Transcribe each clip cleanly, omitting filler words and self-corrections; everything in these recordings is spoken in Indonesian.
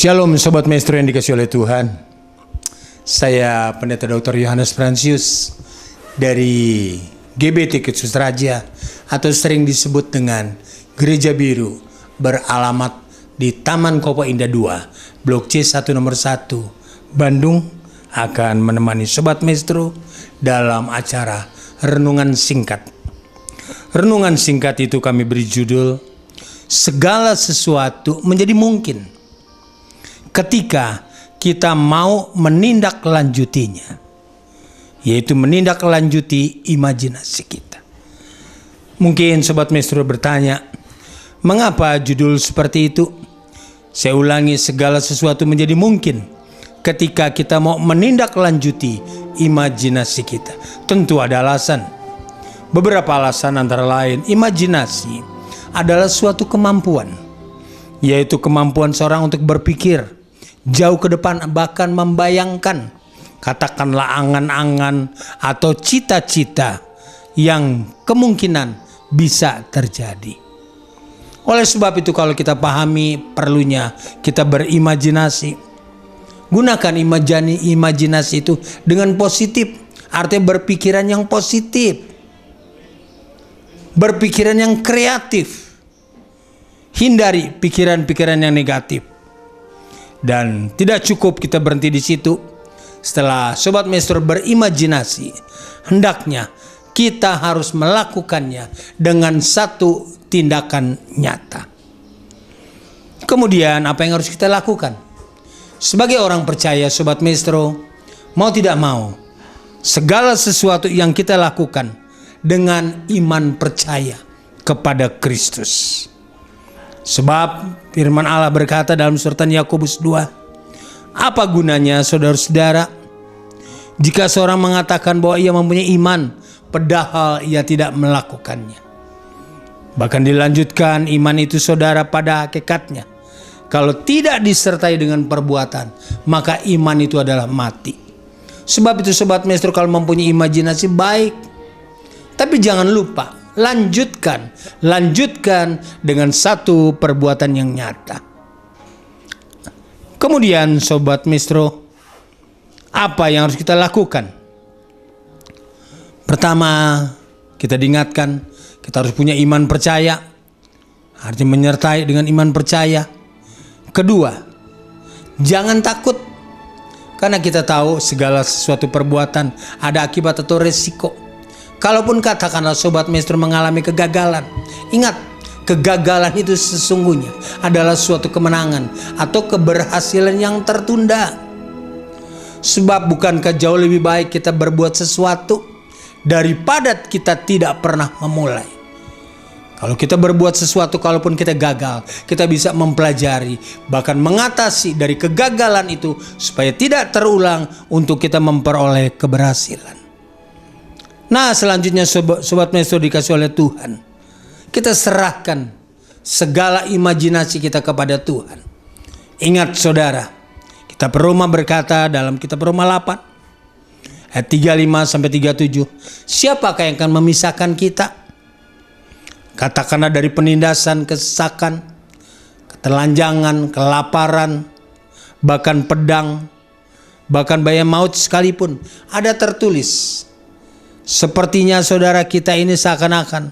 Shalom Sobat Maestro yang dikasih oleh Tuhan. Saya Pendeta Dr. Yohanes Fransius dari GBT Kudus Raja atau sering disebut dengan Gereja Biru, beralamat di Taman Kopo Indah 2, Blok C1 nomor 1, Bandung, akan menemani Sobat Maestro dalam acara Renungan Singkat. Renungan singkat itu kami beri judul Segala Sesuatu Menjadi Mungkin ketika kita mau menindaklanjutinya, yaitu menindaklanjuti imajinasi kita. Mungkin Sobat Maestro bertanya, mengapa judul seperti itu? Saya ulangi, segala sesuatu menjadi mungkin ketika kita mau menindaklanjuti imajinasi kita. Tentu ada alasan. Beberapa alasan antara lain, imajinasi adalah suatu kemampuan, yaitu kemampuan seorang untuk berpikir jauh ke depan, bahkan membayangkan, katakanlah angan-angan atau cita-cita yang kemungkinan bisa terjadi. Oleh sebab itu, kalau kita pahami perlunya kita berimajinasi, gunakan imajinasi itu dengan positif, artinya berpikiran yang positif, berpikiran yang kreatif, hindari pikiran-pikiran yang negatif. Dan tidak cukup kita berhenti di situ. Setelah Sobat Maestro berimajinasi, hendaknya kita harus melakukannya dengan satu tindakan nyata. Kemudian apa yang harus kita lakukan? Sebagai orang percaya, Sobat Maestro, mau tidak mau, segala sesuatu yang kita lakukan dengan iman percaya kepada Kristus. Sebab firman Allah berkata dalam surat Yakobus 2, apa gunanya saudara-saudara jika seorang mengatakan bahwa ia mempunyai iman padahal ia tidak melakukannya. Bahkan dilanjutkan, iman itu saudara pada hakikatnya kalau tidak disertai dengan perbuatan, maka iman itu adalah mati. Sebab itu Sobat Maestro, kalau mempunyai imajinasi baik, tapi jangan lupa lanjutkan dengan satu perbuatan yang nyata. Kemudian Sobat Maestro, apa yang harus kita lakukan? Pertama, kita diingatkan kita harus punya iman percaya, artinya menyertai dengan iman percaya. Kedua, jangan takut, karena kita tahu segala sesuatu perbuatan ada akibat atau resiko. Kalaupun katakanlah Sobat Maestro mengalami kegagalan, ingat, kegagalan itu sesungguhnya adalah suatu kemenangan atau keberhasilan yang tertunda. Sebab bukankah jauh lebih baik kita berbuat sesuatu daripada kita tidak pernah memulai? Kalau kita berbuat sesuatu, kalaupun kita gagal, kita bisa mempelajari, bahkan mengatasi dari kegagalan itu supaya tidak terulang untuk kita memperoleh keberhasilan. Nah, selanjutnya Sobat Maestro dikasih oleh Tuhan, kita serahkan segala imajinasi kita kepada Tuhan. Ingat saudara, kitab Roma berkata dalam kitab Roma 8 ayat 35-37, siapakah yang akan memisahkan kita? Katakanlah dari penindasan, kesesakan, ketelanjangan, kelaparan, bahkan pedang, bahkan bahaya maut sekalipun. Ada tertulis, sepertinya saudara kita ini seakan-akan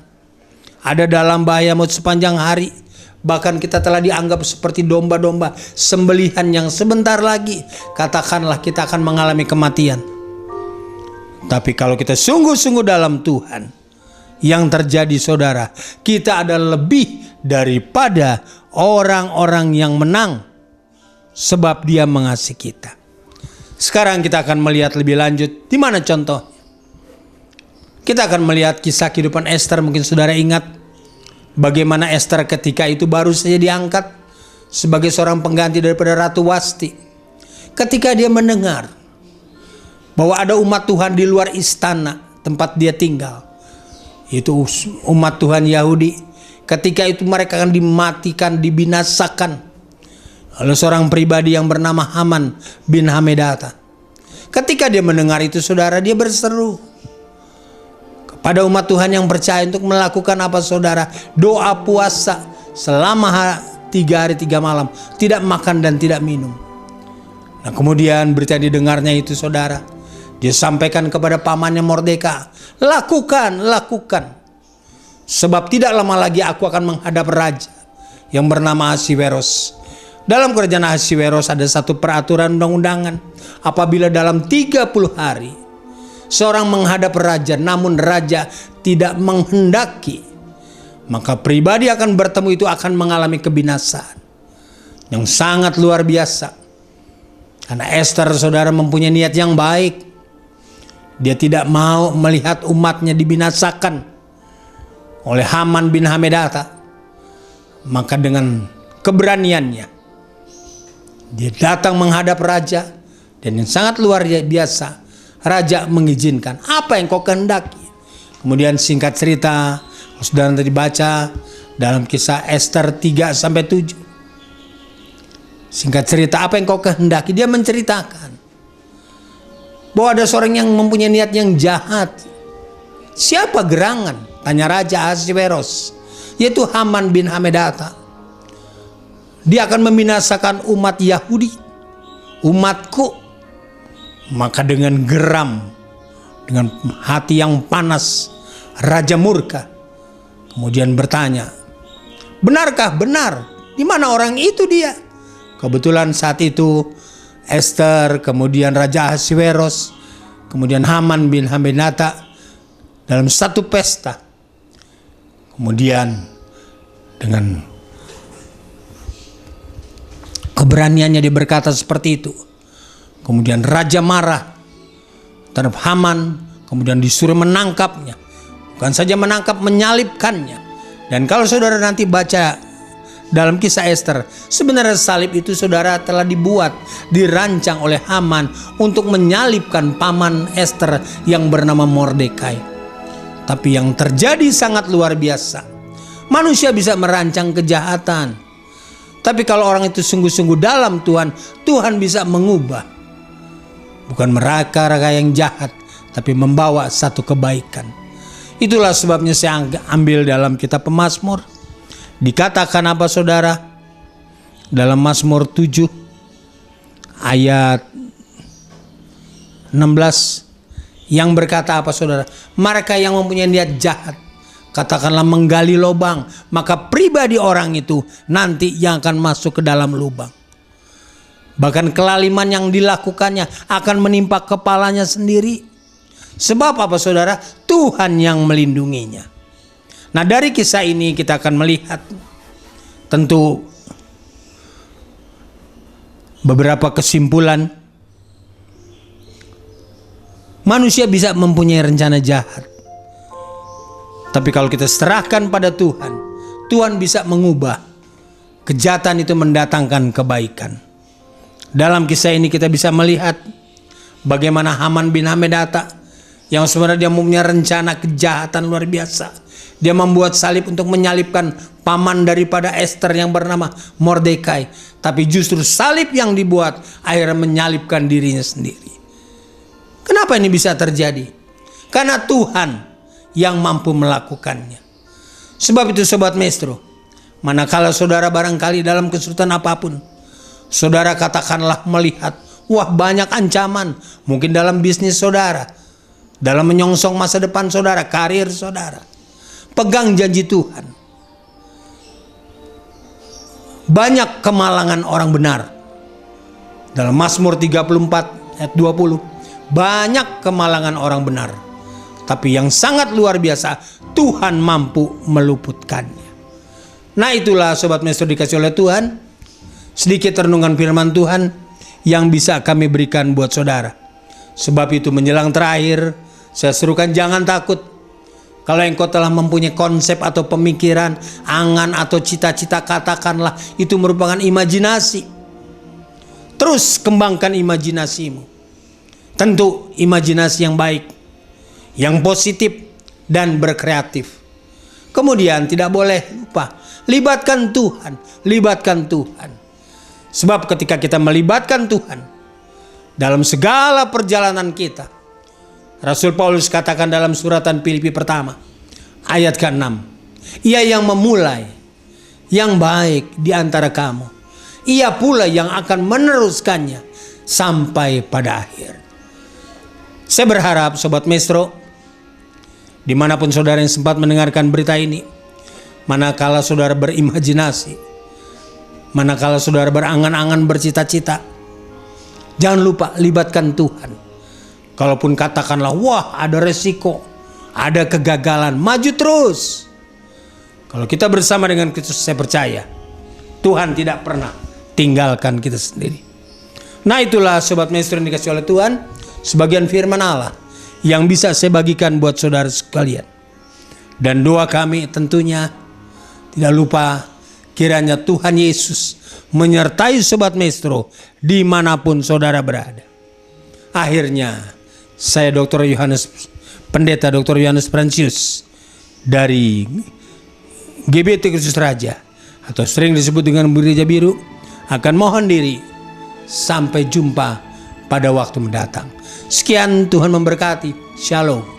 ada dalam bahaya maut sepanjang hari. Bahkan kita telah dianggap seperti domba-domba sembelihan yang sebentar lagi, katakanlah, kita akan mengalami kematian. Tapi kalau kita sungguh-sungguh dalam Tuhan, yang terjadi saudara, kita adalah lebih daripada orang-orang yang menang, sebab Dia mengasihi kita. Sekarang kita akan melihat lebih lanjut, di mana contoh? Kita akan melihat kisah kehidupan Esther. Mungkin saudara ingat bagaimana Esther ketika itu baru saja diangkat sebagai seorang pengganti daripada Ratu Wasti. Ketika dia mendengar bahwa ada umat Tuhan di luar istana tempat dia tinggal, itu umat Tuhan Yahudi, ketika itu mereka akan dimatikan, dibinasakan oleh seorang pribadi yang bernama Haman bin Hamedata. Ketika dia mendengar itu saudara, dia berseru pada umat Tuhan yang percaya untuk melakukan apa saudara? Doa puasa selama 3 hari 3 malam, tidak makan dan tidak minum. Nah kemudian berita yang didengarnya itu saudara, dia sampaikan kepada pamannya Mordekai, lakukan. Sebab tidak lama lagi aku akan menghadap raja yang bernama Ahasiweros. Dalam kerajaan Ahasiweros ada satu peraturan undang-undangan. Apabila dalam 30 hari seorang menghadap raja namun raja tidak menghendaki, maka pribadi akan bertemu itu akan mengalami kebinasaan yang sangat luar biasa. Karena Esther saudara mempunyai niat yang baik. Dia tidak mau melihat umatnya dibinasakan oleh Haman bin Hamedata. Maka dengan keberaniannya dia datang menghadap raja, dan yang sangat luar biasa, raja mengizinkan. Apa yang kau kehendaki? Kemudian singkat cerita, saudara tadi baca dalam kisah Esther 3-7. Singkat cerita, apa yang kau kehendaki? Dia menceritakan bahwa ada seorang yang mempunyai niat yang jahat. Siapa gerangan? Tanya Raja Ahasiweros, yaitu Haman bin Hamedata. Dia akan membinasakan umat Yahudi, umatku. Maka dengan geram, dengan hati yang panas, Raja murka. Kemudian bertanya, benarkah? Benar. Di mana orang itu dia? Kebetulan saat itu Esther, kemudian Raja Ahasiweros, kemudian Haman bin Hamedata dalam satu pesta. Kemudian dengan keberaniannya dia berkata seperti itu. Kemudian raja marah terhadap Haman, kemudian disuruh menangkapnya. Bukan saja menangkap, menyalibkannya. Dan kalau saudara nanti baca dalam kisah Esther, sebenarnya salib itu saudara telah dibuat, dirancang oleh Haman untuk menyalibkan paman Esther yang bernama Mordekai. Tapi yang terjadi sangat luar biasa. Manusia bisa merancang kejahatan, tapi kalau orang itu sungguh-sungguh dalam Tuhan, Tuhan bisa mengubah. Bukan mereka yang jahat, tapi membawa satu kebaikan. Itulah sebabnya saya ambil dalam kitab Pemazmur. Dikatakan apa saudara? Dalam Mazmur 7 ayat 16 yang berkata apa saudara? Mereka yang mempunyai niat jahat, katakanlah menggali lubang, maka pribadi orang itu nanti yang akan masuk ke dalam lubang. Bahkan kelaliman yang dilakukannya akan menimpa kepalanya sendiri. Sebab apa saudara? Tuhan yang melindunginya. Nah dari kisah ini kita akan melihat tentu beberapa kesimpulan. Manusia bisa mempunyai rencana jahat, tapi kalau kita serahkan pada Tuhan, Tuhan bisa mengubah kejahatan itu mendatangkan kebaikan. Dalam kisah ini kita bisa melihat bagaimana Haman bin Hamedata yang sebenarnya dia mempunyai rencana kejahatan luar biasa. Dia membuat salib untuk menyalibkan paman daripada Esther yang bernama Mordekai. Tapi justru salib yang dibuat akhirnya menyalibkan dirinya sendiri. Kenapa ini bisa terjadi? Karena Tuhan yang mampu melakukannya. Sebab itu sobat maestro, manakala saudara barangkali dalam kesulitan apapun, saudara katakanlah melihat, wah banyak ancaman. Mungkin dalam bisnis saudara, dalam menyongsong masa depan saudara, karir saudara. Pegang janji Tuhan. Banyak kemalangan orang benar. Dalam Mazmur 34 ayat 20, banyak kemalangan orang benar. Tapi yang sangat luar biasa, Tuhan mampu meluputkannya. Nah itulah sobat maestro dikasih oleh Tuhan, sedikit renungan firman Tuhan yang bisa kami berikan buat saudara. Sebab itu menjelang terakhir, saya serukan jangan takut. Kalau engkau telah mempunyai konsep atau pemikiran, angan atau cita-cita, katakanlah itu merupakan imajinasi. Terus kembangkan imajinasimu. Tentu imajinasi yang baik, yang positif dan berkreatif. Kemudian tidak boleh lupa, libatkan Tuhan, libatkan Tuhan. Sebab ketika kita melibatkan Tuhan dalam segala perjalanan kita, Rasul Paulus katakan dalam suratan Filipi pertama ayat ke-6, ia yang memulai yang baik di antara kamu. Ia pula yang akan meneruskannya sampai pada akhir. Saya berharap Sobat Maestro, dimanapun saudara yang sempat mendengarkan berita ini, manakala saudara berimajinasi, manakala saudara berangan-angan, bercita-cita, jangan lupa libatkan Tuhan. Kalaupun katakanlah, wah ada resiko, ada kegagalan, maju terus. Kalau kita bersama dengan Kristus, saya percaya Tuhan tidak pernah tinggalkan kita sendiri. Nah, itulah Sobat Maestro yang dikasih oleh Tuhan, sebagian firman Allah yang bisa saya bagikan buat saudara sekalian. Dan doa kami tentunya tidak lupa, kiranya Tuhan Yesus menyertai Sobat Maestro dimanapun saudara berada. Akhirnya saya Pendeta Dr. Yohanes Francius dari GBT Kristus Raja, atau sering disebut dengan Gereja Biru, akan mohon diri sampai jumpa pada waktu mendatang. Sekian, Tuhan memberkati. Shalom.